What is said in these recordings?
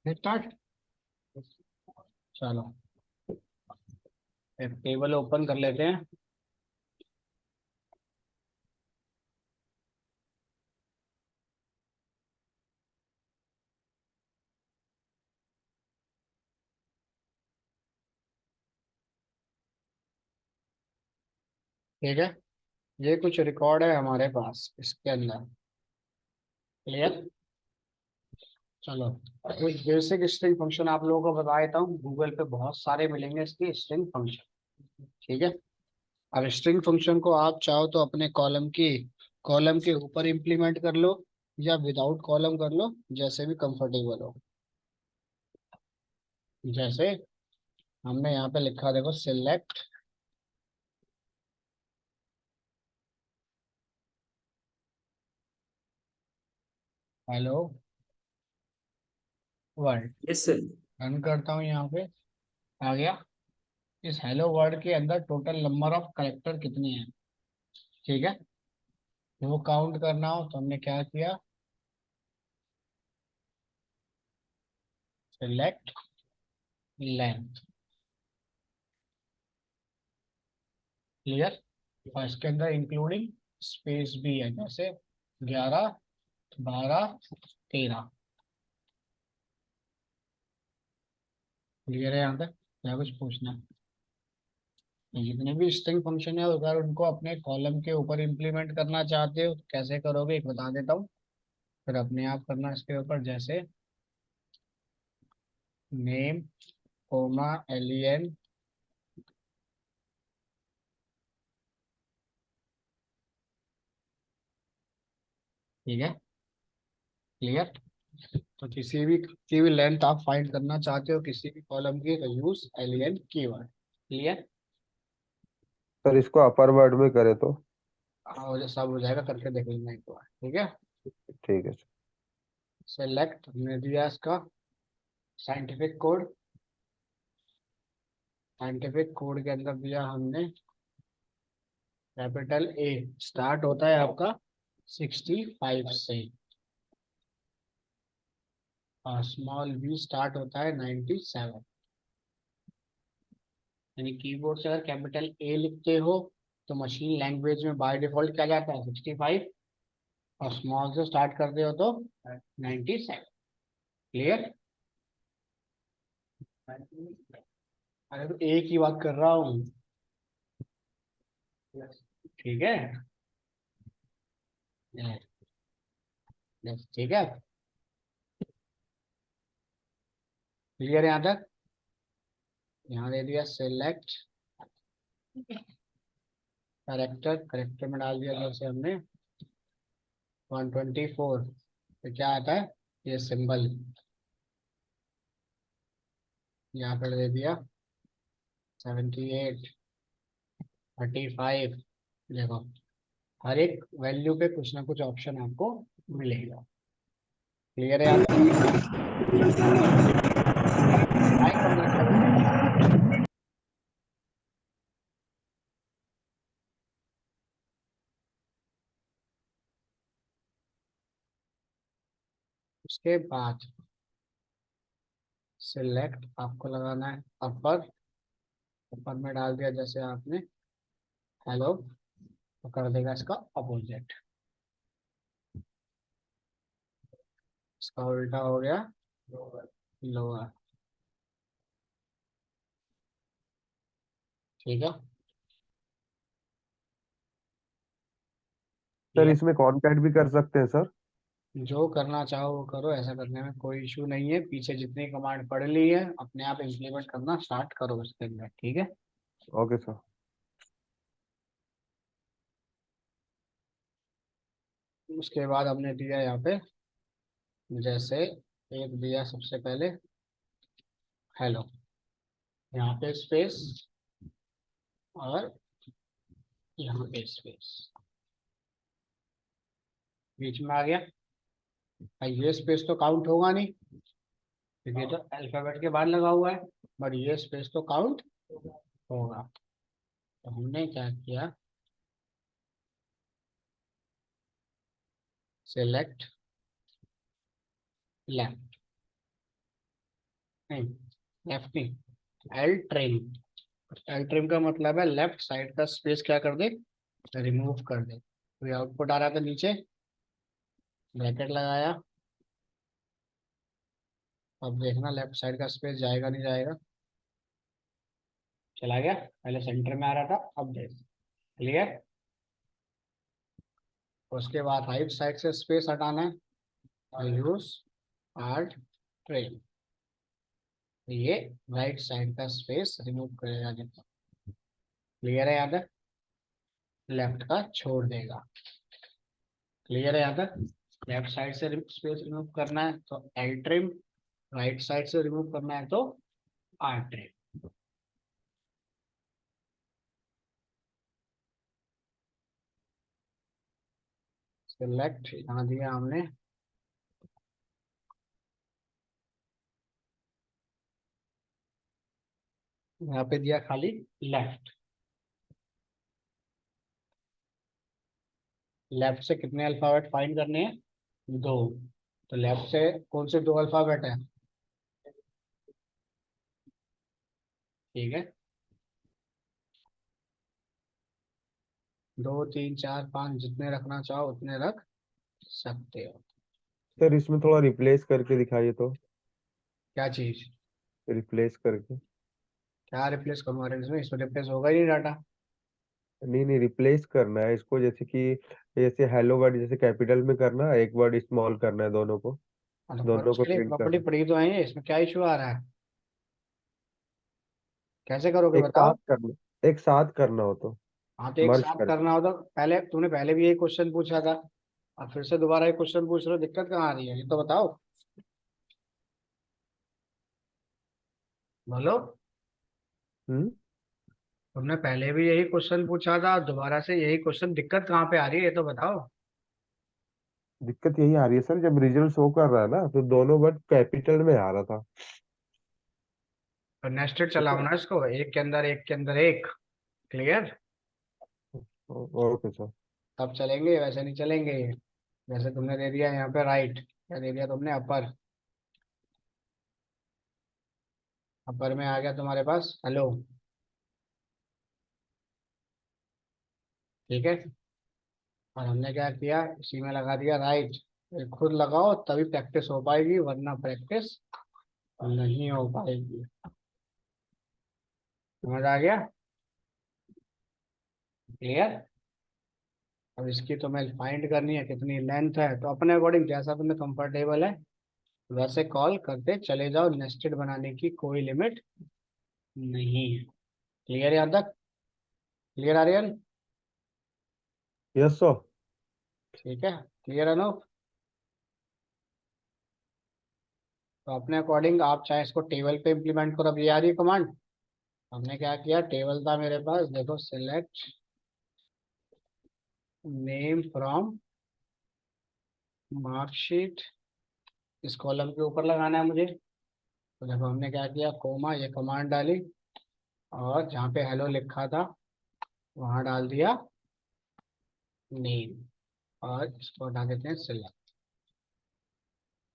Start. चलो, एक table open कर लेते हैं। ठीक है, ये कुछ रिकॉर्ड है हमारे पास इसके अंदर। क्लियर। चलो, एक बेसिक स्ट्रिंग फंक्शन आप लोगों को बता देता हूँ। गूगल पे बहुत सारे मिलेंगे इसके स्ट्रिंग फंक्शन। ठीक है। अब स्ट्रिंग फंक्शन को आप चाहो तो अपने कॉलम के ऊपर इम्प्लीमेंट कर लो, या विदाउट कॉलम कर लो, जैसे भी कंफर्टेबल हो। जैसे हमने यहाँ पे लिखा, देखो, select hello world. Yes sir. Run करता हूँ, यहाँ पे आ गया। इस हेलो वर्ड के अंदर टोटल नंबर ऑफ करेक्टर कितने हैं। ठीक है। वो काउंट करना हो तो हमने क्या किया, सिलेक्ट लेंथ। क्लियर। और इसके अंदर इंक्लूडिंग स्पेस भी है, जैसे 11, 12, 13। क्लियर है यहाँ तक, क्या कुछ पूछना है? जितने भी स्ट्रिंग फंक्शन है, अगर उनको अपने कॉलम के ऊपर इम्प्लीमेंट करना चाहते हो तो कैसे करोगे, एक बता देता हूँ। फिर अपने आप करना इसके ऊपर, जैसे नेम कोमा len। ठीक है। क्लियर। तो किसी भी लेंथ आप फाइंड करना चाहते हो किसी भी कॉलम की, तो use len keyword. Clear. Sir इसको अपर वर्ड में करे तो? और सब हो जाएगा, करके देख लेना एक बार। ठीक है। ठीक है सर। सेलेक्ट हमने दिया इसका साइंटिफिक कोड। साइंटिफिक कोड के अंदर दिया हमने कैपिटल ए। स्टार्ट होता है आपका 65 से, और स्मॉल बी स्टार्ट होता है 97। यानी कीबोर्ड से अगर कैपिटल ए लिखते हो तो मशीन लैंग्वेज में बाय डिफॉल्ट क्या जाता है, 65। और स्मॉल से स्टार्ट करते हो तो 97। क्लियर। अरे तो ए की बात कर रहा हूँ। ठीक है। ठीक है। क्लियर यहाँ तक। यहाँ दे दिया सेलेक्ट करेक्टर। करेक्टर में डाल दिया जैसे हमने 124। तो क्या आता है, ये सिंबल। यहाँ पर दे दिया 78, 35। देखो, हर एक वैल्यू पे कुछ ना कुछ ऑप्शन आपको मिलेगा। क्लियर है यहाँ तक। ट्राई करना चाहिए। उसके बाद सिलेक्ट आपको लगाना है अपर। अपर में डाल दिया जैसे आपने हेलो, तो कर देगा इसका अपोजिट। इसका उल्टा हो गया लोअर। ठीक है। Sir clear. इसमें कॉनकैट भी कर सकते हैं सर? जो करना चाहो वो करो, ऐसा करने में कोई इशू नहीं है। पीछे जितनी कमांड पढ़ ली है अपने आप इम्प्लीमेंट करना स्टार्ट करो इसके अंदर। ठीक है। Okay sir. उसके बाद हमने दिया यहाँ पे, जैसे एक दिया सबसे पहले हेलो, यहाँ पे स्पेस, और यहाँ पे स्पेस बीच में आ गया। और ये स्पेस तो काउंट होगा नहीं क्योंकि ये तो अल्फाबेट के बाद लगा हुआ है, बट ये स्पेस तो काउंट होगा। तो हमने क्या किया, सिलेक्ट लेफ्ट। नहीं, लेफ्ट नहीं, एल ट्रिम। एल ट्रिम का मतलब है लेफ्ट साइड का स्पेस क्या कर दे, रिमूव कर दे। तो ये आउटपुट आ रहा था नीचे, ब्रैकेट लगाया। अब देखना लेफ्ट साइड का स्पेस जाएगा नहीं जाएगा। चला गया, पहले सेंटर में आ रहा था, अब देख। क्लियर। उसके बाद राइट साइड से स्पेस हटाना है, यूज आर्ट ट्रिम। ये राइट साइड का स्पेस रिमूव करेगा जितना। क्लियर है यहाँ तक, लेफ्ट का छोड़ देगा। क्लियर है यहाँ तक। लेफ्ट साइड से स्पेस रिमूव करना है तो एल ट्रिम, राइट साइड से रिमूव करना है तो आर ट्रिम। सिलेक्ट यहाँ दिया हमने, यहाँ पे दिया खाली लेफ्ट। लेफ्ट से कितने अल्फाबेट फाइंड करने हैं, दो। तो लेफ्ट से कौन से दो अल्फाबेट है, ठीक है, दो तीन चार पाँच जितने रखना चाहो उतने रख सकते हो। सर इसमें थोड़ा रिप्लेस करके दिखाइए तो। क्या चीज, रिप्लेस करके। क्या रिप्लेस करूँ, अरे इसमें रिप्लेस होगा ही नहीं डाटा। नहीं नहीं, रिप्लेस करना है इसको, जैसे कि जैसे हेलो वर्ड जैसे कैपिटल में करना है, एक वर्ड स्मॉल करना है, दोनों को, मतलब दोनों को उसके लिए प्रिंट प्रॉपर्टी करना पड़ी तो है, इसमें क्या इशू आ रहा है, कैसे करोगे है। एक बताओ। साथ करना, एक साथ करना हो तो हाँ तो एक मर्ज साथ करके। करना हो तो पहले तुमने पहले भी यही क्वेश्चन पूछा था, अब फिर से दोबारा एक क्वेश्चन पूछ रहे हो, दिक्कत कहाँ आ रही है ये तो बताओ। बोलो। हम्म। तुमने पहले भी यही क्वेश्चन पूछा था, दोबारा से यही क्वेश्चन, दिक्कत कहाँ पे आ रही है ये तो बताओ। दिक्कत यही आ रही है सर, जब रिजल्ट शो कर रहा है ना तो दोनों वर्ड कैपिटल में आ रहा था। तो नेस्टेड ठीक चलाओ है। ना इसको, एक के अंदर एक के अंदर एक। क्लियर। Okay sir. तब चलेंगे, वैसे नहीं चलेंगे ये। जैसे तुमने दे दिया यहाँ पे राइट, क्या दे दिया तुमने, अपर। अपर में आ गया तुम्हारे पास हेलो, ठीक है। और हमने क्या किया, इसी में लगा दिया राइट। ये खुद लगाओ तभी प्रैक्टिस हो पाएगी, वरना प्रैक्टिस नहीं हो पाएगी। समझ आ गया, क्लियर। अब इसकी तुम्हें फाइंड करनी है कितनी लेंथ है, तो अपने अकॉर्डिंग जैसा तुम्हें कंफर्टेबल है वैसे कॉल करते चले जाओ, नेस्टेड बनाने की कोई लिमिट नहीं है। क्लियर यहाँ तक, क्लियर आर्यन। Yes sir. ठीक है, क्लियर अनूप। तो अपने अकॉर्डिंग आप चाहे इसको टेबल पे इम्प्लीमेंट करो। अब ये आ रही कमांड, हमने क्या किया, टेबल था मेरे पास, देखो सिलेक्ट नेम फ्रॉम मार्कशीट, इस कॉलम के ऊपर लगाना है मुझे। तो देखो हमने क्या किया, कोमा ये कमांड डाली, और जहाँ पे हेलो लिखा था वहाँ डाल दिया नेम, और इसको हटा देते हैं सिलेक्ट,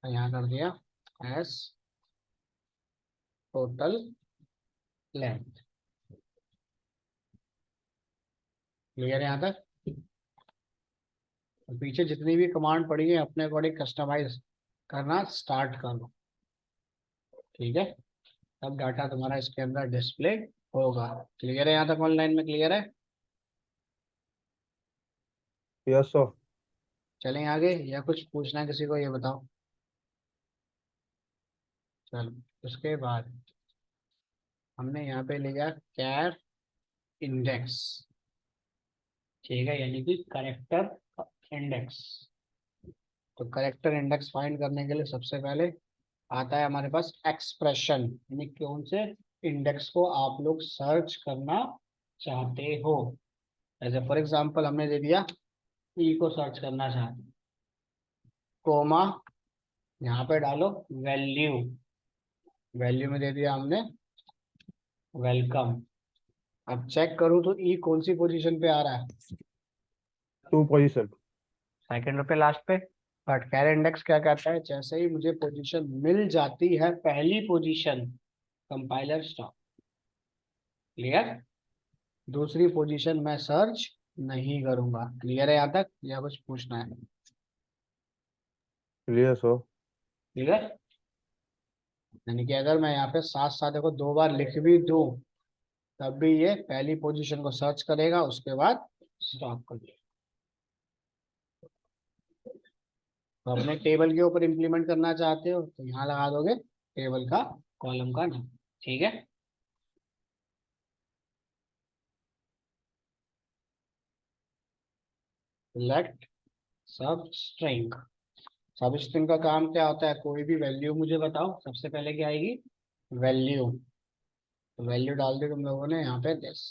यहाँ कर दिया एस टोटल लेंथ। क्लियर है यहाँ तक। और पीछे जितनी भी कमांड पड़ी है अपने अकॉर्डिंग कस्टमाइज करना स्टार्ट कर लो, ठीक है। तब डाटा तुम्हारा इसके अंदर डिस्प्ले होगा। क्लियर है यहाँ तक, ऑनलाइन में क्लियर है। Yes sir. चलें आगे, या कुछ पूछना है किसी को, ये बताओ। चलो, उसके बाद हमने यहाँ पे लिया कैर इंडेक्स, ठीक है, यानी कि करेक्टर इंडेक्स। तो करेक्टर इंडेक्स फाइंड करने के लिए सबसे पहले आता है हमारे पास एक्सप्रेशन, यानी कौन से इंडेक्स को आप लोग सर्च करना चाहते हो। जैसे फॉर एग्जांपल हमने दे दिया ई को सर्च करना चाहते हैं, कोमा, यहाँ पे डालो वैल्यू, वैल्यू में दे दिया हमने वेलकम। अब चेक करूँ तो ई कौन सी पोजीशन पे आ रहा है, टू पोजीशन। सेकंड पे लास्ट पे, बट कैर इंडेक्स क्या कहता है, जैसे ही मुझे पोजीशन मिल जाती है, पहली पोजीशन, कंपाइलर स्टॉप। क्लियर? दूसरी पोजीशन मैं सर्च नहीं करूंगा। क्लियर है यहाँ तक, या कुछ पूछना है? Clear so. क्लियर? यानी कि अगर मैं यहाँ पे साथ साथ देखो दो बार लिख भी दूं, तब भी ये पहली पोजीशन को सर्च करेगा, उसके बाद स्टॉप कर देगा। तो अपने टेबल के ऊपर इंप्लीमेंट करना चाहते हो तो यहाँ लगा दोगे टेबल का कॉलम का नाम। ठीक है? सिलेक्ट सब स्ट्रिंग। सब स्ट्रिंग का काम क्या होता है, कोई भी वैल्यू मुझे बताओ, सबसे पहले क्या आएगी? वैल्यू। तो वैल्यू डाल दी तुम लोगों ने यहाँ पे 10।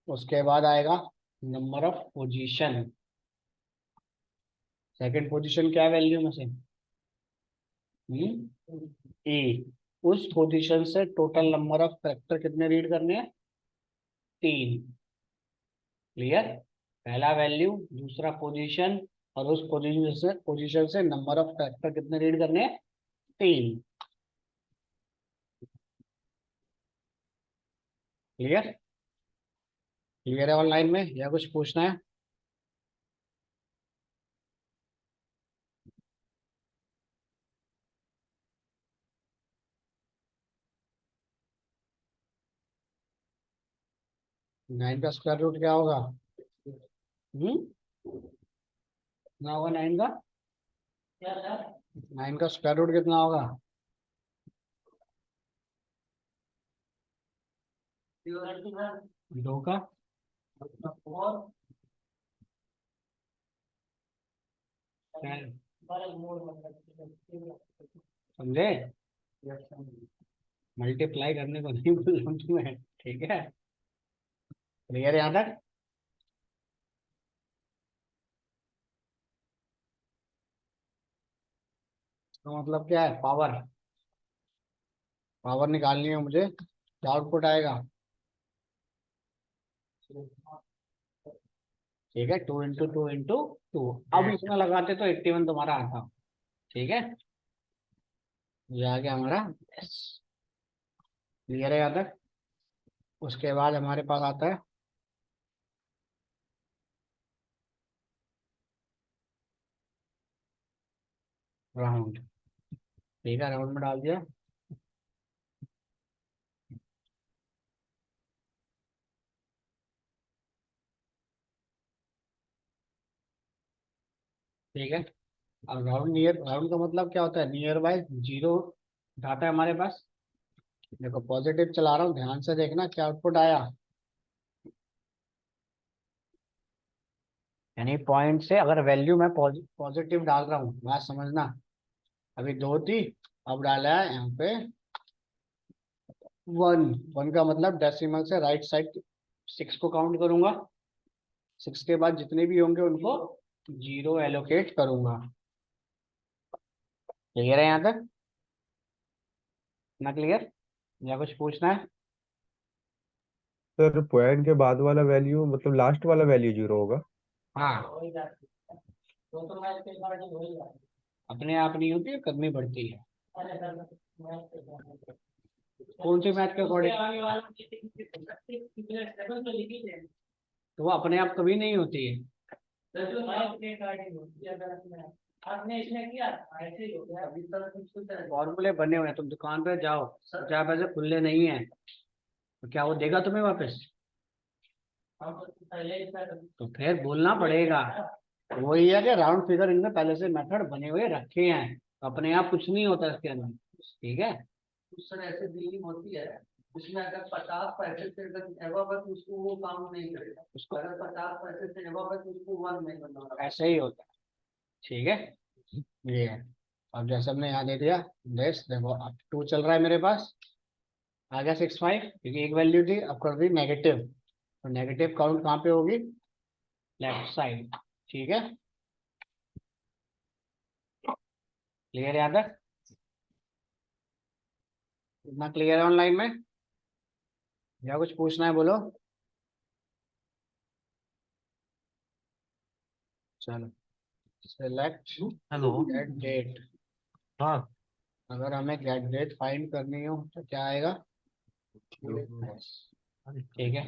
उसके बाद आएगा number of position. Second position क्या है वैल्यू में से? ए। उस पोजीशन से टोटल नंबर ऑफ कैरेक्टर कितने रीड करने हैं? 3। क्लियर? पहला वैल्यू, दूसरा पोजीशन, और उस पोजीशन से नंबर ऑफ कैरेक्टर कितने रीड करने हैं? 3। क्लियर? क्लियर है ऑनलाइन में, या कुछ पूछना है? नाइन का स्क्वायर रूट क्या होगा? कितना होगा नाइन का? 9 का स्क्वायर रूट कितना होगा? 2 का? समझे? मल्टीप्लाई करने को नहीं बोल रहा हूँ तुम्हें, ठीक है? क्लियर यहाँ तक? तो मतलब क्या है, पावर। पावर निकालनी है मुझे, क्या आउटपुट आएगा? ठीक है, 2 × 2 × 2। अब इसमें लगाते तो 81 तुम्हारा आता। ठीक है, ये आ गया हमारा। क्लियर है यहाँ तक? उसके बाद हमारे पास आता है राउंड। ठीक है, राउंड में डाल दिया। ठीक है, अब राउंड का मतलब क्या होता है? नियर बाय जीरो डाटा है हमारे पास। देखो पॉजिटिव चला रहा हूँ, ध्यान से देखना क्या आउटपुट आया। यानी पॉइंट से अगर वैल्यू मैं पॉजिटिव डाल रहा हूँ, बात समझना। अभी 2 थी, अब डाला है यहाँ पे 1। 1 का मतलब डेसिमल से राइट साइड 6 को काउंट करूंगा। 6 के बाद जितने भी होंगे उनको 0 एलोकेट करूंगा। क्लियर है यहाँ तक? ना क्लियर, या कुछ पूछना है? सर पॉइंट के बाद वाला वैल्यू मतलब लास्ट वाला वैल्यू 0 होगा? हाँ, अपने आप नहीं होती है, करनी पड़ती है। कौन से मैथ के अकॉर्डिंग? तो वो अपने आप कभी नहीं होती है। फॉर्मूले बने हुए हैं, तुम दुकान पे जाओ, जहाँ पैसे खुले नहीं है तो क्या वो देगा तुम्हें वापस? तो फिर बोलना पड़ेगा। वही है कि राउंड फिगर इनमें पहले से मेथड बने हुए रखे हैं, अपने आप कुछ नहीं होता इसके अंदर। ठीक है, उस तरह ऐसे डीलिंग होती है। उसमें अगर 50 पैसे से अगर एबव है तो उसको वो काम नहीं करेगा, उसको अगर 50 पैसे से एबव है तो उसको वन नहीं करना, ऐसे ही होता है। ठीक है, ये है। अब जैसे हमने यहाँ दे दिया देश, देखो अब 2 चल रहा है मेरे पास, आ गया 65, क्योंकि एक वैल्यू थी, अब कर दी नेगेटिव। तो नेगेटिव काउंट कहाँ पे होगी? Left side. ठीक है, क्लियर याद है? इतना क्लियर है ऑनलाइन में, या कुछ पूछना है बोलो? चलो, सेलेक्ट हेलो। Gate date. हाँ। अगर हमें गेट डेट फाइंड करनी हो तो क्या आएगा? ठीक है,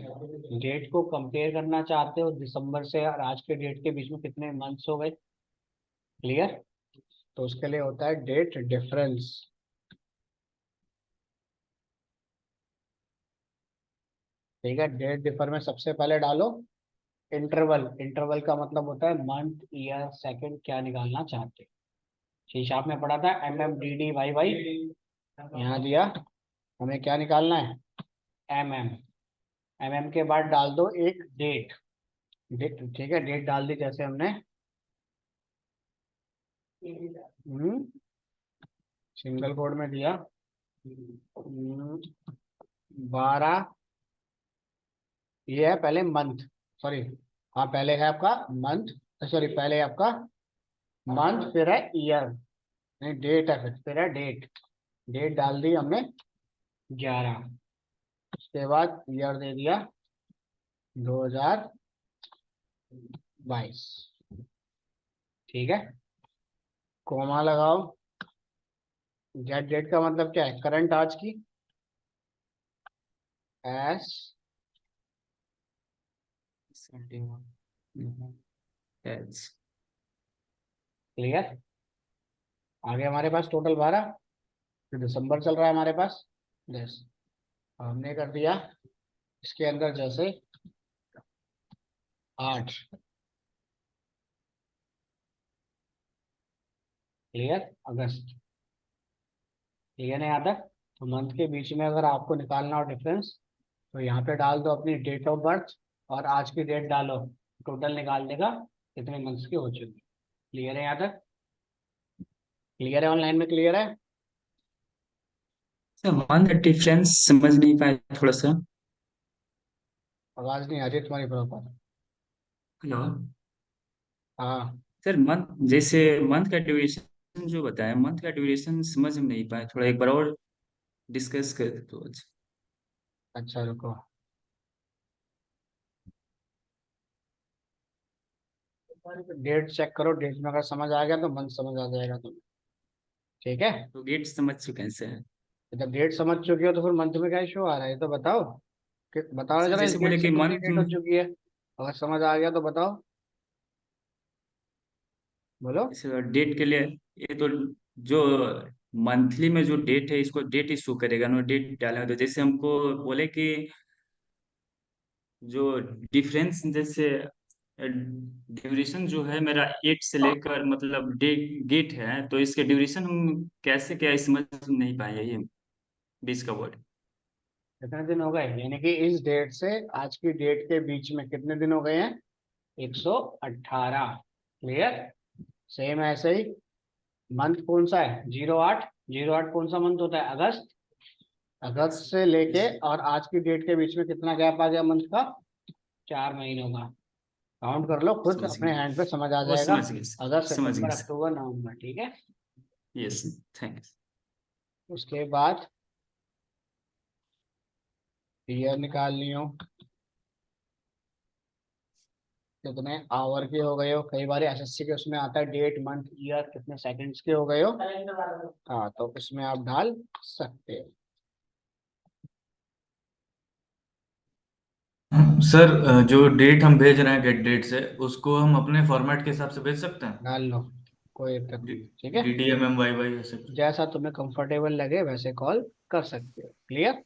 डेट को कंपेयर करना चाहते हो दिसंबर से और आज के डेट के बीच में कितने मंथ्स हो गए। क्लियर? तो उसके लिए होता है डेट डिफरेंस। ठीक है, डेट डिफर में सबसे पहले डालो इंटरवल। इंटरवल का मतलब होता है मंथ, ईयर, सेकंड, क्या निकालना चाहते हो। शीश आपने पढ़ा था MM DD YY, यहाँ दिया हमें क्या निकालना है, MM। MM के बाद डाल दो एक डेट। डेट, ठीक है, डेट डाल दी जैसे हमने। सिंगल कोड में दिया 12। ये है पहले मंथ, सॉरी, हाँ पहले है आपका मंथ, सॉरी पहले है आपका मंथ, फिर है ईयर, नहीं डेट है, फिर है डेट। डेट डाल दी हमने 11। उसके बाद ईयर दे दिया 2022। ठीक है, कोमा लगाओ। गेट डेट का मतलब क्या है, करंट आज की, एस। क्लियर? आगे हमारे पास टोटल 12, फिर दिसंबर चल रहा है हमारे पास 10। हमने कर दिया इसके अंदर जैसे 8। क्लियर? अगस्त। ठीक है ना यहाँ तक? तो मंथ के बीच में अगर आपको निकालना हो डिफरेंस, तो यहाँ पे डाल दो अपनी डेट ऑफ बर्थ और आज की डेट डालो, टोटल निकाल देगा कितने मंथ्स के हो चुके। क्लियर है यहाँ तक? क्लियर है? ऑनलाइन में क्लियर है? सर मंथ डिफरेंस समझ नहीं पाए थोड़ा सा। आवाज नहीं आ रही तुम्हारी प्रॉपर। हेलो। हाँ, सर मंथ, जैसे मंथ का ड्यूरेशन जो बताया, मंथ का ड्यूरेशन समझ में नहीं पाए, थोड़ा एक बार और डिस्कस कर तो अच्छा। अच्छा रुको। डेट चेक करो, डेट में अगर समझ आ गया तो मंथ समझ आ जाएगा तुम्हें। ठीक है, तो गेट समझ चुके हैं सर। जब डेट समझ चुकी हो तो फिर मंथ में क्या इशू आ रहा है ये तो बताओ। कि बताओ ना सर जरा, इस जैसे डेट बोले से कि कितनी मंथ, डेट हो चुकी है, अगर समझ आ गया तो बताओ, बोलो। इस डेट के लिए, ये तो जो मंथली में जो डेट है इसको डेट इशू करेगा ना, डेट डालेंगे तो जैसे हमको बोले कि जो डिफरेंस, जैसे ड्यूरेशन जो है मेरा 8 से लेकर मतलब गेट है, तो इसके ड्यूरेशन हम कैसे क्या समझ नहीं पाए ये बीच का वर्ड। कितने दिन हो गए, यानी कि इस डेट से आज की डेट के बीच में कितने दिन हो गए हैं? 118। क्लियर? सेम ऐसे ही मंथ कौन सा है, 08। 08 कौन सा मंथ होता है, अगस्त। अगस्त से लेके और आज की डेट के बीच में कितना गैप आ गया मंथ का, 4 महीनों का। काउंट कर लो खुद समझ अपने गए। हैंड पे, समझ आ वो जाएगा। समझ गए सर, अगस्त, समझ गए सितंबर, सर। अक्टूबर, नवंबर। ठीक है, यस, थैंक्स। उसके बाद ईयर निकालनी हो, कितने आवर के हो गए हो। कई बार SSC के उसमें आता है डेट मंथ ईयर, कितने सेकंड्स के हो गए हो। हाँ, तो उसमें आप डाल सकते हो। सर जो डेट हम भेज रहे हैं गेट डेट से, उसको हम अपने फॉर्मेट के हिसाब से भेज सकते हैं? डाल लो, कोई दिक्कत नहीं है, ठीक है। DDMMYY ऐसे। जैसा तुम्हें कंफर्टेबल लगे वैसे कॉल कर सकते हो। क्लियर?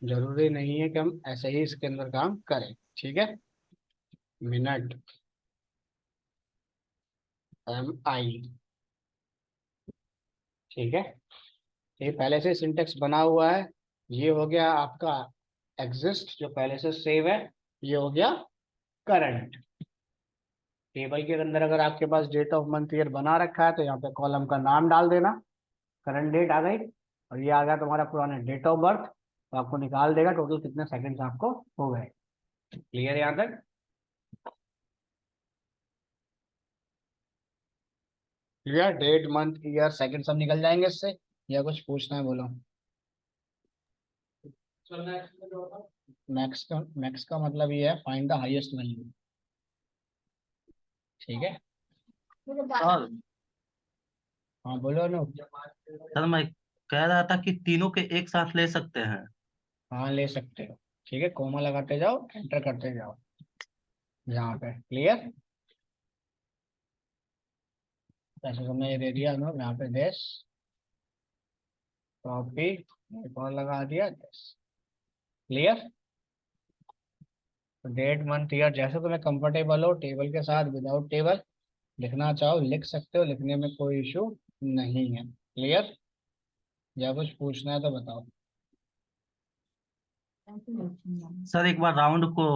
जरूरी नहीं है कि हम ऐसे ही इसके अंदर काम करें। ठीक है, मिनट, MI। ठीक है, ये पहले से सिंटेक्स बना हुआ है। ये हो गया आपका एग्जिस्ट जो पहले से सेव है। ये हो गया करंट। टेबल के अंदर अगर आपके पास डेट ऑफ मंथ ईयर बना रखा है तो यहाँ पे कॉलम का नाम डाल देना, करंट डेट आ गई, और ये आ गया तुम्हारा पुराना डेट ऑफ बर्थ। तो आपको निकाल देगा टोटल कितने सेकंड्स आपको हो गए। क्लियर है यहाँ तक? Clear? Date month year second सब निकल जाएंगे इससे, या कुछ पूछना है बोलो। मैक्स का मतलब ये है फाइंड द हाईएस्ट वैल्यू। ठीक है। सर हाँ बोलो अनु। सर मैं कह रहा था कि तीनों के एक साथ ले सकते हैं। हाँ ले सकते हो। ठीक है, कोमा लगाते जाओ, एंटर करते जाओ यहाँ पे। क्लियर? जैसे तुमने ये दे दिया ना यहाँ पे देश, कॉपी, एक और लगा दिया देश। क्लियर? डेट मंथ ईयर जैसे तुम्हें कंफर्टेबल हो, टेबल के साथ विदाउट टेबल लिखना चाहो लिख सकते हो, लिखने में कोई इशू नहीं है। क्लियर? या कुछ पूछना है तो बताओ। सर एक बार राउंड को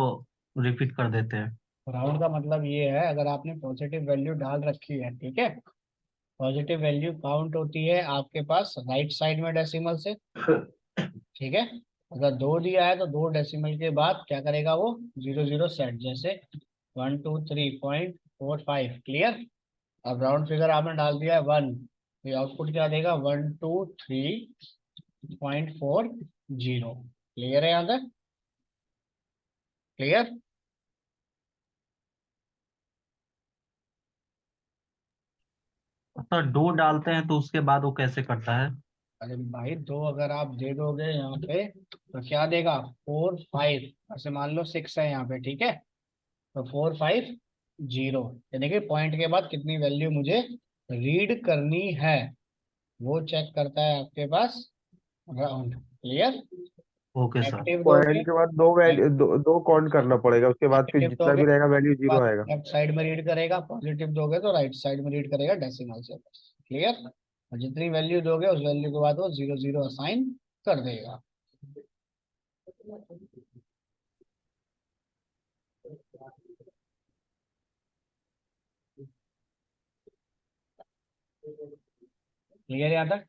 रिपीट कर देते हैं। राउंड का मतलब ये है, अगर आपने पॉजिटिव वैल्यू डाल रखी है, ठीक है, पॉजिटिव वैल्यू काउंट होती है आपके पास राइट साइड में डेसिमल से। ठीक है, अगर 2 दिया है तो 2 डेसिमल के बाद क्या करेगा वो, 0 0 सेट, जैसे 123.45। क्लियर? अब राउंड फिगर आपने डाल दिया है 1, तो आउटपुट क्या देगा, 123.40। क्लियर है यहाँ तक? क्लियर? सर 2 डालते हैं तो उसके बाद वो कैसे करता है? अरे भाई 2 अगर आप दे दोगे यहाँ पे तो क्या देगा, 4 5, ऐसे मान लो 6 है यहाँ पे, ठीक है, तो 4 5 0, यानी कि पॉइंट के बाद कितनी वैल्यू मुझे रीड करनी है वो चेक करता है आपके पास round. Clear? Okay sir. Active दोगे, पॉइंट के बाद दो वैल्यू दो काउंट करना पड़ेगा, उसके बाद फिर नेगेटिव जितना दोगे भी रहेगा वैल्यू जीरो आएगा। लेफ्ट साइड में रीड करेगा, पॉजिटिव दोगे तो राइट साइड में रीड करेगा डेसिमल से। क्लियर? और जितनी वैल्यू दोगे उस वैल्यू के बाद वो 0 0 असाइन कर देगा। क्लियर है यहाँ तक?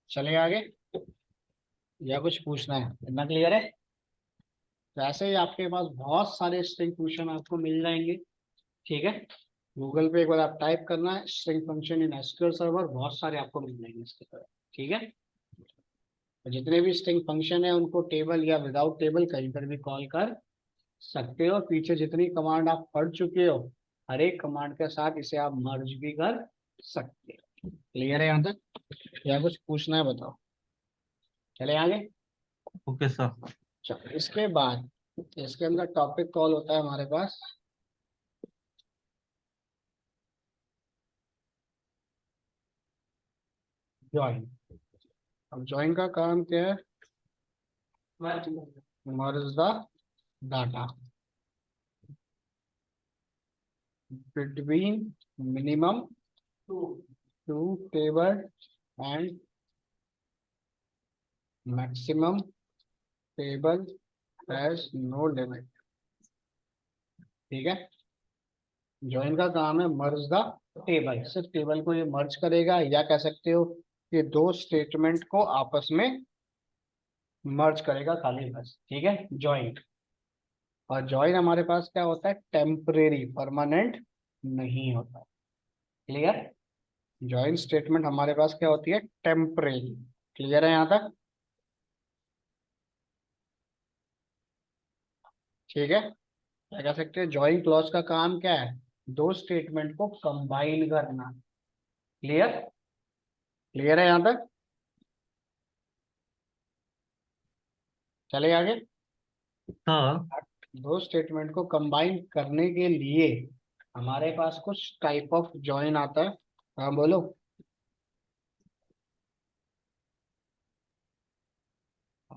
चले आगे, या कुछ पूछना है? इतना क्लियर है? वैसे ही आपके पास बहुत सारे स्ट्रिंग फंक्शन आपको मिल जाएंगे। ठीक है, गूगल पे एक बार आप टाइप करना है string function in SQL server, बहुत सारे आपको मिल जाएंगे इसके तरह। ठीक है, तो जितने भी स्ट्रिंग फंक्शन है उनको टेबल या विदाउट टेबल कहीं पर भी कॉल कर सकते हो। पीछे जितनी कमांड आप पढ़ चुके हो, हर एक कमांड के साथ इसे आप मर्ज भी कर सकते हो। क्लियर है यहाँ तक? या कुछ पूछना है बताओ? चले आगे। Okay sir. चलो इसके बाद इसके अंदर टॉपिक कॉल होता है हमारे पास ज्वाइन। अब ज्वाइन का काम क्या है, merge the data between minimum two table and maximum table has no limit. ठीक है, ज्वाइन का काम है मर्ज द टेबल, सिर्फ टेबल को ये मर्ज करेगा, या कह सकते हो कि 2 स्टेटमेंट को आपस में मर्ज करेगा खाली, बस। ठीक है, ज्वाइन। और ज्वाइन हमारे पास क्या होता है, टेम्परेरी, परमानेंट नहीं होता। क्लियर? ज्वाइन स्टेटमेंट हमारे पास क्या होती है, टेम्परेरी। क्लियर है यहाँ तक? ठीक है, क्या कह सकते हैं, ज्वाइन क्लॉज का काम क्या है, 2 स्टेटमेंट को कंबाइन करना। क्लियर? क्लियर है यहाँ तक? चले आगे। सर 2 स्टेटमेंट को कंबाइन करने के लिए हमारे पास कुछ टाइप ऑफ ज्वाइन आता है। हाँ बोलो।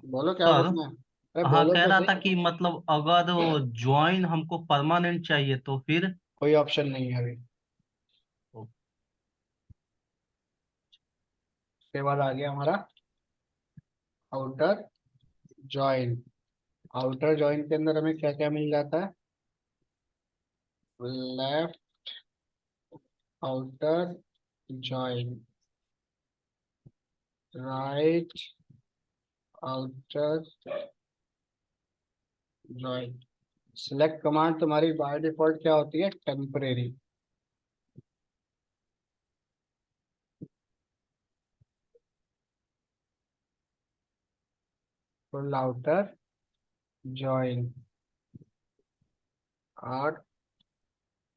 बोलो क्या सर पूछना है? अरे हाँ बोलो कह तो रहा था सही। कि मतलब अगर ज्वाइन हमको परमानेंट चाहिए तो फिर? कोई ऑप्शन नहीं है अभी। उसके बाद आ गया हमारा आउटर ज्वाइन। आउटर ज्वाइन के अंदर हमें क्या क्या मिल जाता है, left outer join, right outer join. Select command तुम्हारी बाय डिफॉल्ट क्या होती है, temporary. Full outer join, R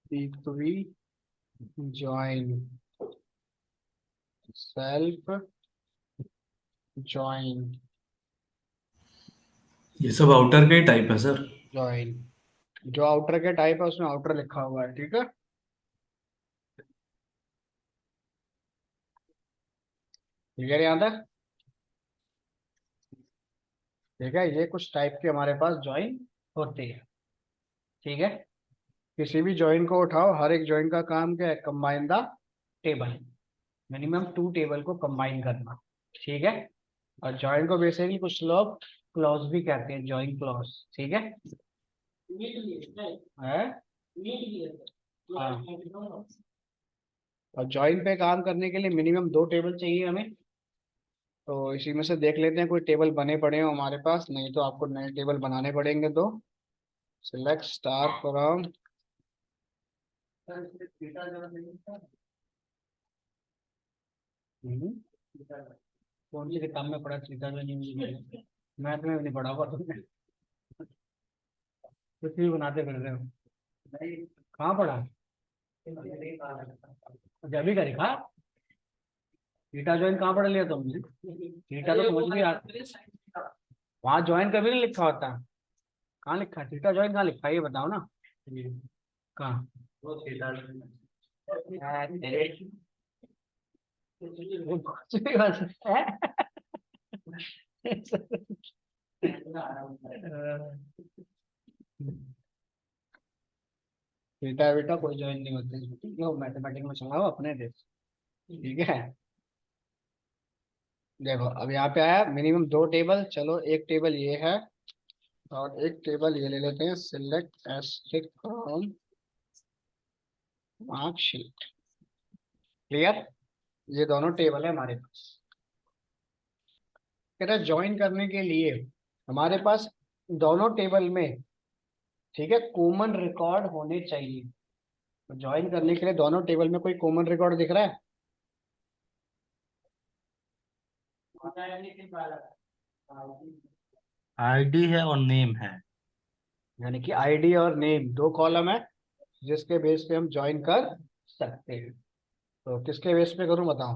P join self join ये सब आउटर के टाइप है सर। ज्वाइन। जो आउटर के टाइप है उसमें आउटर लिखा हुआ है, ठीक है। क्लियर यहाँ तक? ठीक है, ये कुछ टाइप के हमारे पास ज्वाइन होती है, ठीक है। किसी भी ज्वाइन को उठाओ, हर एक ज्वाइन का काम क्या है? Combine the table, minimum 2 table को कंबाइन करना, ठीक है। और ज्वाइन को बेसिकली कुछ लोग क्लॉज भी कहते हैं, ज्वाइन क्लॉज, ठीक है। है? हाँ। और ज्वाइन पे काम करने के लिए मिनिमम 2 टेबल चाहिए हमें। तो इसी में से देख लेते हैं कोई टेबल बने पड़े हो हमारे पास, नहीं तो आपको नए टेबल बनाने पड़ेंगे। तो सिलेक्ट स्टार फ्रॉम, कौन सी किताब में पढ़ा थीटा जो नहीं मिली? मैथ में भी नहीं पढ़ा हुआ तुमने, कुछ भी बनाते फिर रहे हो। कहाँ पढ़ा? जब भी करी खा। थीटा ज्वाइन कहाँ पढ़ लिया तुमने? थीटा तो समझ भी वहाँ ज्वाइन कभी नहीं लिखा होता। कहाँ लिखा है थीटा ज्वाइन? कहाँ लिखा है ये बताओ ना। कहाँ? वो थीटा थीटा बेटा कोई ज्वाइन नहीं होते, जो मैथमेटिक्स में चलाओ अपने देश, ठीक है। देखो अब यहाँ पे आया मिनिमम 2 टेबल, चलो एक टेबल ये है और एक टेबल ये ले लेते हैं। Select asterisk from marksheet. Clear? ये दोनों टेबल है हमारे पास। कह रहा ज्वाइन करने के लिए हमारे पास दोनों टेबल में, ठीक है, कॉमन रिकॉर्ड होने चाहिए। तो ज्वाइन करने के लिए दोनों टेबल में कोई कॉमन रिकॉर्ड दिख रहा है? आईडी है और नेम है। यानी कि आईडी और नेम 2 कॉलम है जिसके बेस पे हम ज्वाइन कर सकते हैं। तो किसके बेस पे करूं बताओ?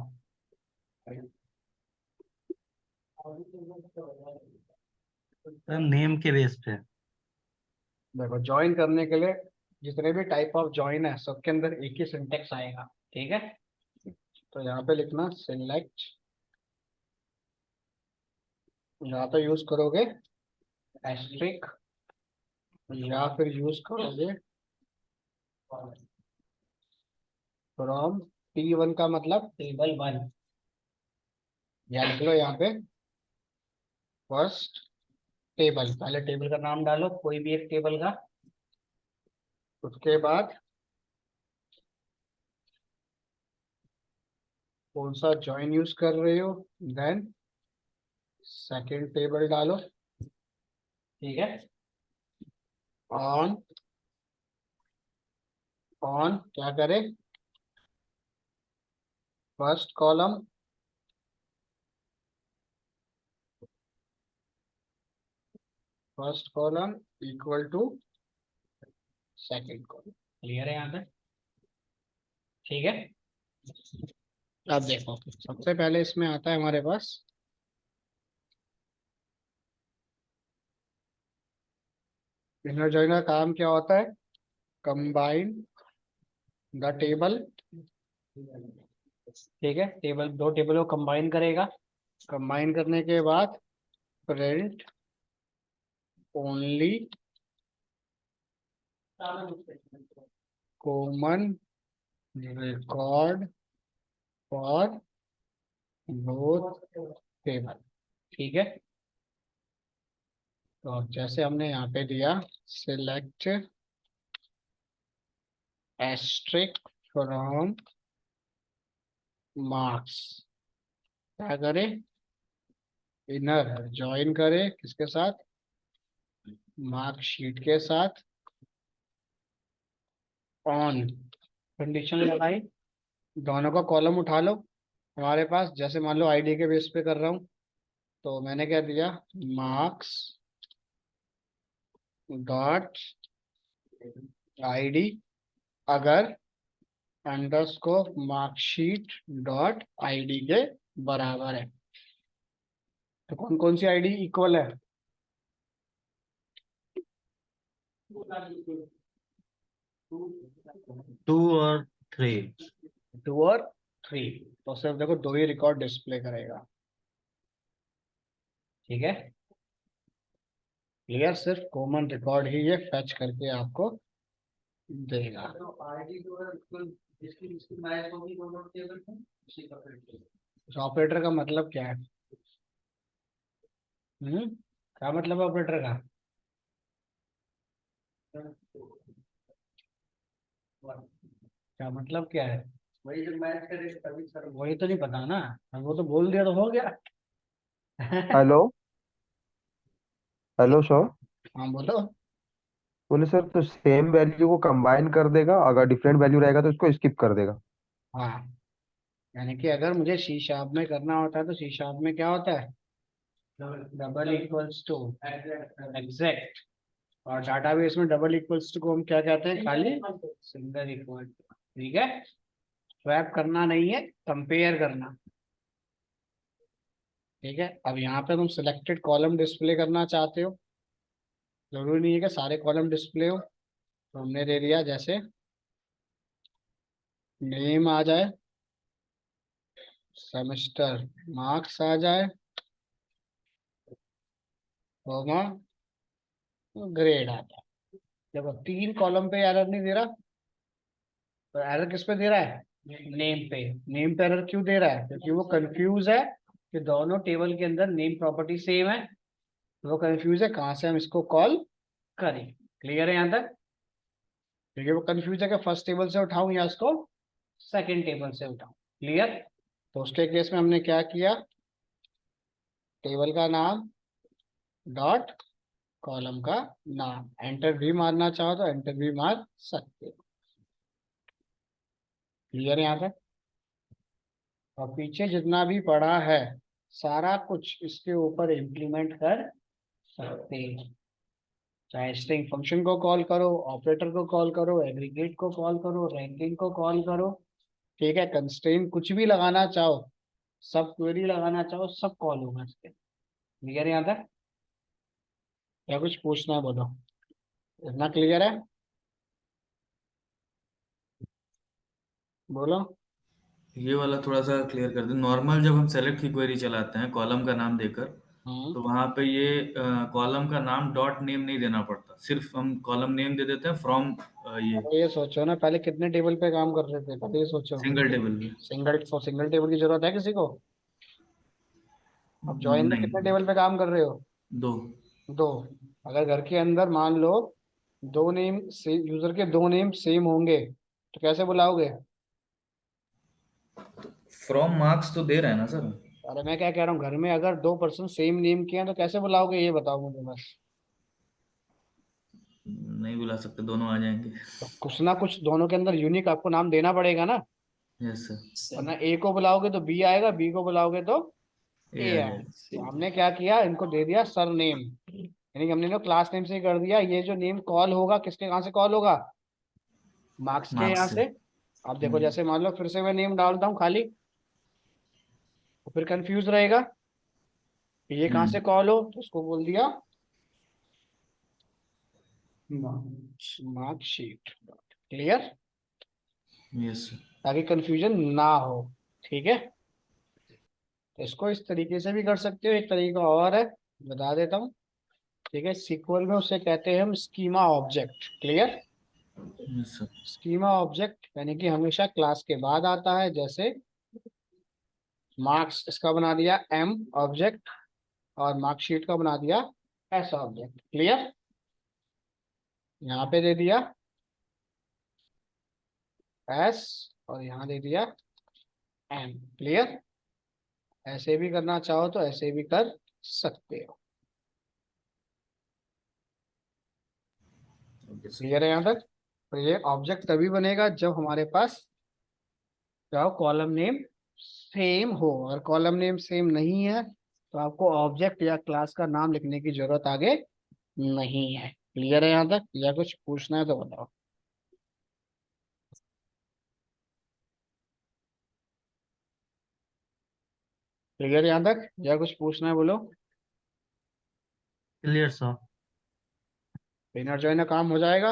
सर नेम के बेस पे। देखो ज्वाइन करने के लिए जितने भी टाइप ऑफ ज्वाइन है सबके अंदर एक ही सिंटेक्स आएगा, ठीक है। तो यहाँ पे लिखना सिलेक्ट, यहाँ पे यूज करोगे एस्ट्रिक या फिर यूज करोगे फ्रॉम। T1 का मतलब टेबल 1, या लिख लो यहाँ पे फर्स्ट टेबल। पहले टेबल का नाम डालो कोई भी एक टेबल का, उसके बाद कौन सा ज्वाइन यूज कर रहे हो, देन सेकंड टेबल डालो, ठीक है। ऑन ऑन क्या करे? First column equal to second column. Clear है यहाँ पे? ठीक है। अब देखो सबसे पहले इसमें आता है हमारे पास इनर जॉइन का काम क्या होता है? कंबाइन द टेबल, ठीक है। टेबल 2 टेबल को कंबाइन करेगा। कंबाइन करने के बाद print only common record for both table, ठीक है। तो जैसे हमने यहाँ पे दिया सिलेक्ट एस्ट्रिक फ्रॉम मार्क्स, क्या करे? इनर ज्वाइन करे किसके साथ? मार्कशीट के साथ। ऑन कंडीशन लगाई, दोनों का कॉलम उठा लो हमारे पास। जैसे मान लो आईडी के बेस पे कर रहा हूँ, तो मैंने क्या दिया? Marks dot ID. अगर अंडरस्कोर मार्कशीट डॉट आईडी के बराबर है। तो कौन कौन सी आईडी इक्वल है? टू और थ्री। 2 और 3। तो सिर्फ देखो 2 ही रिकॉर्ड डिस्प्ले करेगा। ठीक है, क्लियर? सिर्फ कॉमन रिकॉर्ड ही ये फैच करके आपको देगा। ऑपरेटर का मतलब क्या है? क्या मतलब है ऑपरेटर का? क्या मतलब क्या है? वही जो मैच करे तभी सर, वही तो नहीं पता ना। अब वो तो बोल दिया तो हो गया। Hello hello sir. हाँ बोलो। बोले सर तो सेम वैल्यू को कंबाइन कर देगा, अगर डिफरेंट वैल्यू रहेगा तो उसको स्किप कर देगा। हाँ, यानी कि अगर मुझे सी शार्प में करना होता है तो सी शार्प में क्या होता है? Double equals to exact. और डाटाबेस में डबल इक्वल्स टू को हम क्या कहते हैं? खाली सिंगल इक्वल। ठीक है, स्वैप करना नहीं है, कंपेयर करना। ठीक है, अब यहाँ पे तुम सिलेक्टेड कॉलम डिस्प्ले करना चाहते हो, जरूरी नहीं है कि सारे कॉलम डिस्प्ले हो। तो हमने दे दिया जैसे नेम आ जाए, सेमेस्टर मार्क्स आ जाए, कॉमा ग्रेड आ जाए। देखो 3 कॉलम पे एरर नहीं दे रहा। तो एरर किस पे दे रहा है? नेम पे। नेम पे एरर क्यों दे रहा है? क्योंकि वो कंफ्यूज है कि दोनों टेबल के अंदर नेम प्रॉपर्टी सेम है। तो वो कंफ्यूज है कहाँ से हम इसको कॉल करें। क्लियर है यहाँ तक? क्योंकि वो कंफ्यूज है कि फर्स्ट टेबल से उठाऊं या इसको सेकंड टेबल से उठाऊं। क्लियर? तो उसके केस में हमने क्या किया? टेबल का नाम डॉट कॉलम का नाम। एंटर भी मारना चाहो तो एंटर भी मार सकते हो। क्लियर है यहाँ तक? और पीछे जितना भी पड़ा है सारा कुछ इसके ऊपर इम्प्लीमेंट कर सकते हैं। चाहे स्ट्रिंग फंक्शन को कॉल करो, ऑपरेटर को कॉल करो, एग्रीगेट को कॉल करो, रैंकिंग को कॉल करो। ठीक है, कंस्ट्रेंट कुछ भी लगाना चाहो, सब क्वेरी लगाना चाहो, सब कॉल होगा इसके। क्लियर है यहाँ तक? या कुछ पूछना है बोलो। इतना क्लियर है? बोलो। ये वाला थोड़ा सा क्लियर कर दे। नॉर्मल जब हम सेलेक्ट की क्वेरी चलाते हैं कॉलम का नाम देकर, तो वहां पे ये कॉलम का नाम डॉट नेम नहीं देना पड़ता, सिर्फ हम कॉलम नेम दे देते हैं फ्रॉम ये अरे ये सोचो ना, पहले कितने टेबल पे काम कर रहे थे, पहले ये सोचो। सिंगल टेबल में। सिंगल टेबल की जरूरत है किसी को? अब ज्वाइन में कितने नहीं, टेबल पे काम कर रहे हो? 2। 2। अगर घर के अंदर मान लो दो नेम से यूजर के 2 नेम सेम होंगे तो कैसे बुलाओगे? फ्रॉम मार्क्स तो दे रहा है ना सर। अरे मैं क्या कह रहा हूँ, घर में अगर 2 पर्सन सेम नेम के हैं तो कैसे बुलाओगे, ये बताओ मुझे बस। नहीं बुला सकते, दोनों आ जाएंगे। तो कुछ ना कुछ दोनों के अंदर यूनिक आपको नाम देना पड़ेगा ना। Yes sir. वरना ए को बुलाओगे तो बी आएगा, बी को बुलाओगे तो ए ए आ आएगा। जाएगा। तो हमने क्या किया, इनको दे दिया सर नेम। यानी कि हमने तो क्लास नेम से ही कर दिया। ये जो नेम कॉल होगा किसके कहाँ से कॉल होगा? मार्क्स के यहाँ मार्क्स से। से। अब देखो जैसे मान लो फिर से मैं नेम डालता हूँ खाली, तो फिर कंफ्यूज रहेगा कि ये कहाँ से हम्म। कॉल हो। तो उसको बोल दिया मार्कशीट। क्लियर? Yes sir. ताकि कंफ्यूजन ना हो। ठीक है, तो इसको इस तरीके से भी कर सकते हो। एक तरीका और है, बता देता हूँ। ठीक है, सीक्वल में उसे कहते हैं हम schema object. Clear? Yes sir. Schema object यानी कि हमेशा क्लास के बाद आता है। जैसे मार्क्स इसका बना दिया एम ऑब्जेक्ट, और मार्कशीट का बना दिया एस ऑब्जेक्ट। क्लियर? यहाँ पे दे दिया एस और यहाँ दे दिया एम। क्लियर? ऐसे भी करना चाहो तो ऐसे भी कर सकते हो। Okay sir. क्लियर है यहाँ तक? तो ये ऑब्जेक्ट तभी बनेगा जब हमारे पास क्या हो, कॉलम नेम सेम हो। और कॉलम नेम सेम नहीं है तो आपको ऑब्जेक्ट या क्लास का नाम लिखने की जरूरत आगे नहीं है। क्लियर है यहाँ तक? या कुछ पूछना है तो बताओ। क्लियर यहाँ तक, या कुछ पूछना है बोलो। Clear sir. इनर जॉइन का काम हो जाएगा।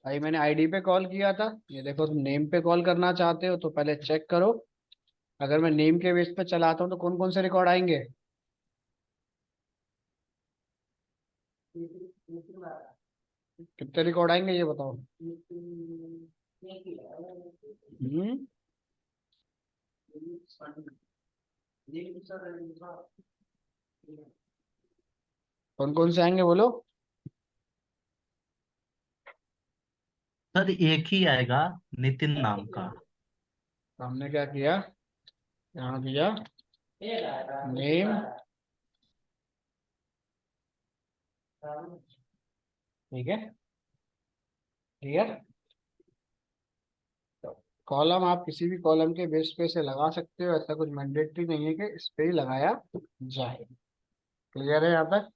अभी मैंने आईडी पे कॉल किया था, ये देखो तुम नेम पे कॉल करना चाहते हो तो पहले चेक करो। अगर मैं नेम के बेस पे चलाता हूँ तो कौन कौन से रिकॉर्ड आएंगे? कितने रिकॉर्ड आएंगे ये बताओ। हम्म कौन कौन से आएंगे बोलो। सर एक ही आएगा, नितिन नाम का। तो हमने क्या किया, यहाँ दिया नेम, ठीक है, क्लियर। कॉलम आप किसी भी कॉलम के बेस पे से लगा सकते हो, ऐसा कुछ मैंडेटरी नहीं है कि इस पे ही लगाया जाए। क्लियर है यहाँ तक,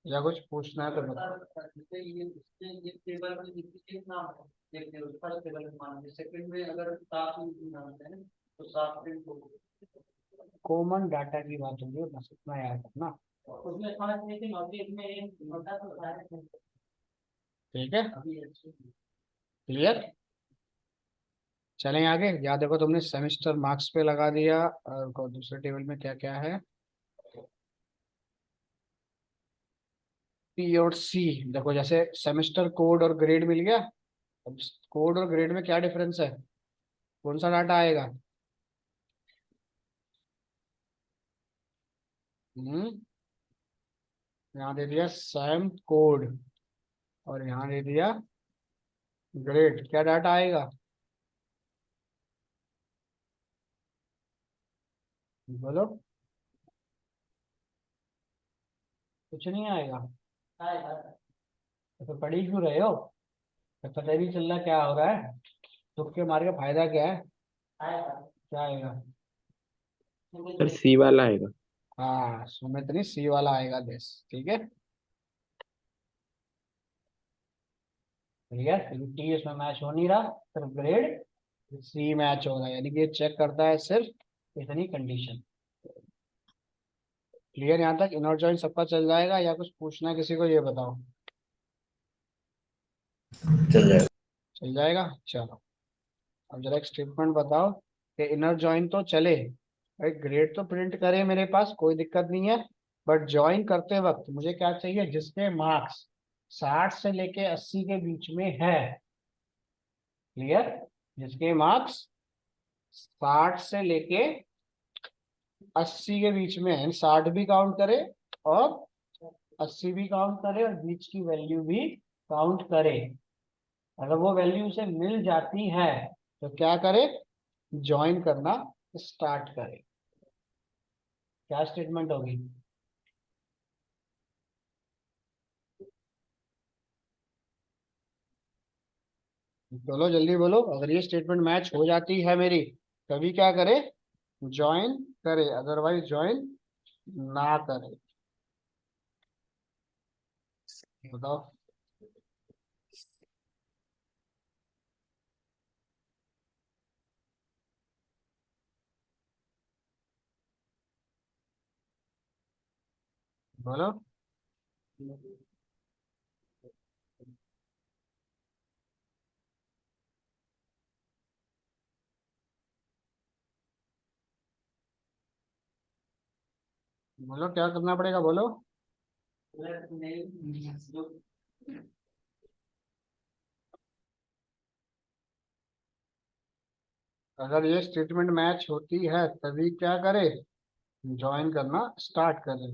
या कुछ पूछना है तो बताओ। कॉमन डाटा की बात होगी, बस इतना याद रखना। ठीक है, क्लियर। चलें आगे। या देखो तुमने सेमेस्टर मार्क्स पे लगा दिया, और दूसरे टेबल में क्या क्या है, पी और सी। देखो जैसे सेमेस्टर कोड और ग्रेड मिल गया। अब कोड और ग्रेड में क्या डिफरेंस है, कौन सा डाटा आएगा? हम्म यहाँ दे दिया सैम कोड, और यहाँ दे दिया ग्रेड, क्या डाटा आएगा बोलो? कुछ नहीं आएगा। तो पढ़ी क्यों रहे हो, तो पता ही नहीं चल रहा क्या हो रहा है। तुक्के मार के फायदा क्या है? क्या आएगा? सर सी वाला आएगा। हाँ, सुमित नहीं, सी वाला आएगा देश, ठीक है। क्लियर, टी इसमें मैच हो नहीं रहा, सिर्फ ग्रेड सी मैच हो रहा है, यानी कि ये चेक करता है सिर्फ इतनी कंडीशन। क्लियर यहाँ तक, इनर जॉइन सबका चल जाएगा, या कुछ पूछना है किसी को, ये बताओ। चल जाएगा। चल जाएगा, चलो। अब जरा एक स्टेटमेंट बताओ कि इनर जॉइन तो चले भाई, ग्रेड तो प्रिंट करे मेरे पास, कोई दिक्कत नहीं है। बट ज्वाइन करते वक्त मुझे क्या चाहिए, जिसके मार्क्स 60 से लेके 80 के बीच में है। क्लियर, जिसके मार्क्स 60 से लेके 80 के बीच में है, 60 भी काउंट करे और 80 भी काउंट करे, और बीच की वैल्यू भी काउंट करे। अगर वो वैल्यू उसे मिल जाती है तो क्या करे, ज्वाइन करना स्टार्ट करे। क्या स्टेटमेंट होगी? बोलो जल्दी बोलो। अगर ये स्टेटमेंट मैच हो जाती है मेरी, तभी क्या करे, ज्वाइन करे, अदरवाइज ज्वाइन ना करे। बताओ। बोलो। बोलो क्या करना पड़ेगा, बोलो। अगर ये स्टेटमेंट मैच होती है तभी क्या करे, ज्वाइन करना स्टार्ट करे।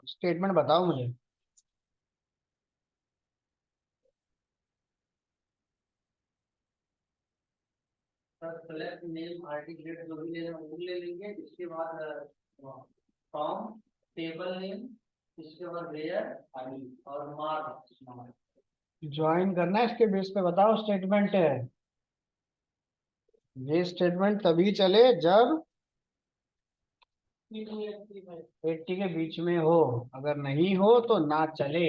स्टेटमेंट बताओ मुझे। सेलेक्ट नेम आईडी ग्रेड जो भी लेना वो ले लेंगे, इसके बाद फॉर्म टेबल नेम, इसके बाद वेयर आईडी और मार्क ज्वाइन करना है, इसके बेस पे बताओ स्टेटमेंट है। ये स्टेटमेंट तभी चले जब 80 के बीच में हो, अगर नहीं हो तो ना चले।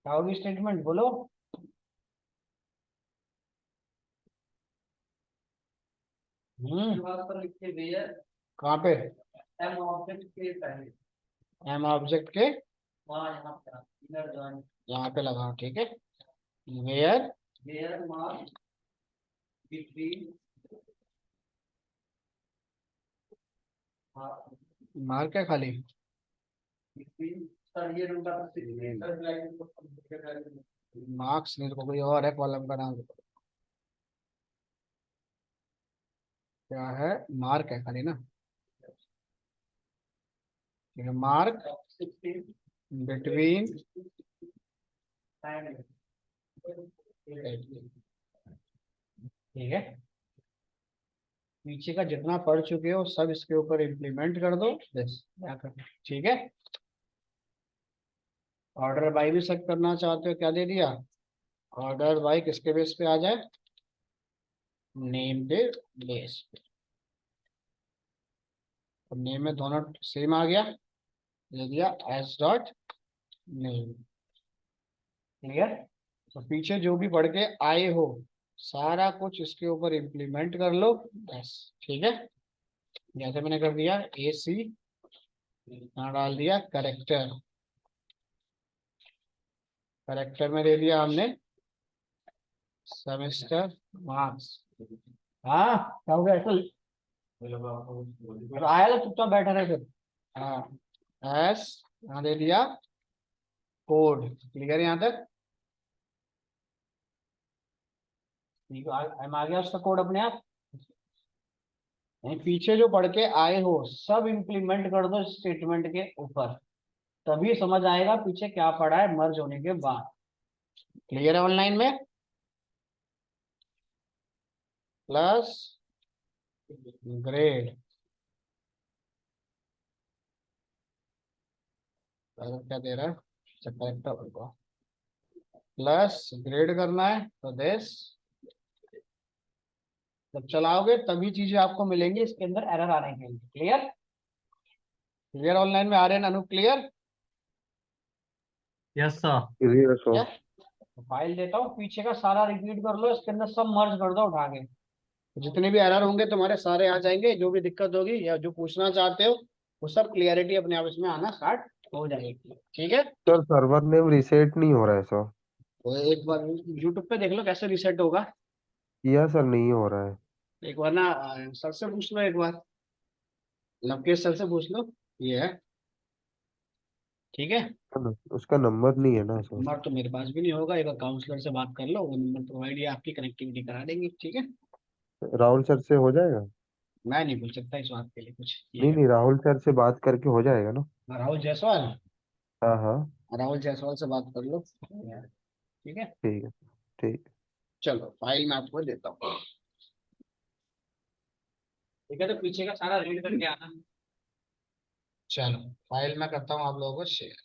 क्या होगी स्टेटमेंट, बोलो। कहाँ पे? एम ऑब्जेक्ट के यहाँ पे लगाओ, ठीक है। वेयर मार्क है खाली। मार्क्स नहीं तो कोई और है, कॉलम का नाम क्या है? मार्क है खाली ना, ठीक है। मार्क बिटवीन, ठीक है। पीछे का जितना पढ़ चुके हो सब इसके ऊपर इम्प्लीमेंट कर दो, बस क्या करना, ठीक है। ऑर्डर बाई भी सेट करना चाहते हो, क्या दे दिया? ऑर्डर बाई किसके बेस पे आ जाए? नेम के बेस पे। अब नेम में दोनों सेम आ गया, दे दिया एस डॉट नेम। क्लियर? तो पीछे जो भी पढ़ के आए हो सारा कुछ इसके ऊपर इम्प्लीमेंट कर लो, बस, ठीक है। जैसे मैंने कर दिया ए सी, यहाँ डाल दिया करेक्टर, करेक्टर में दे दिया हमने सेमेस्टर मार्क्स। हाँ क्या हो गया ऐसा? आया तो चुपचाप बैठा रहे फिर। हाँ एस, यहाँ दे दिया कोड। क्लियर यहाँ तक? आ गया उसका कोड अपने आप। नहीं, पीछे जो पढ़ के आए हो सब इम्प्लीमेंट कर दो स्टेटमेंट के ऊपर, तभी समझ आएगा पीछे क्या पढ़ा है मर्ज होने के बाद। क्लियर है ऑनलाइन में? प्लस ग्रेड, क्या दे रहा है? करेक्टर होगा, प्लस ग्रेड करना है तो दिस। जब चलाओगे तभी चीजें आपको मिलेंगी इसके अंदर एरर आने के लिए। क्लियर? क्लियर ऑनलाइन में आ रहे हैं Anu? Clear? Yes sir. Clear so. File देता हूँ, पीछे का सारा रिपीट कर लो, इसके अंदर सब मर्ज कर दो उठा के। जितने भी एरर होंगे तुम्हारे सारे आ जाएंगे, जो भी दिक्कत होगी या जो पूछना चाहते हो वो सब क्लियरिटी अपने आप इसमें आना स्टार्ट हो जाएगी, ठीक है। सर सर्वर नेम रिसेट नहीं हो रहा है सर। तो एक बार यूट्यूब पे देख लो कैसे रीसेट होगा। किया सर, नहीं हो रहा है। एक बार ना सर से पूछ लो, एक बार लवकेश सर से पूछ लो, ये है, ठीक है। उसका नंबर नहीं है ना सर। नंबर तो मेरे पास भी नहीं होगा, एक बार काउंसलर से बात कर लो, वो नंबर प्रोवाइड या आपकी कनेक्टिविटी करा देंगे, ठीक है। राहुल सर से हो जाएगा? मैं नहीं पूछ सकता इस बात के लिए कुछ, ये नहीं है। नहीं, राहुल सर से बात करके हो जाएगा ना? राहुल जायसवाल, हाँ हाँ। राहुल जायसवाल से बात कर लो, ठीक है। ठीक है। ठीक। चलो फाइल मैं आपको देता हूँ, ठीक है। तो पीछे का सारा रीड करके आना। चलो फाइल मैं करता हूँ आप लोगों को शेयर।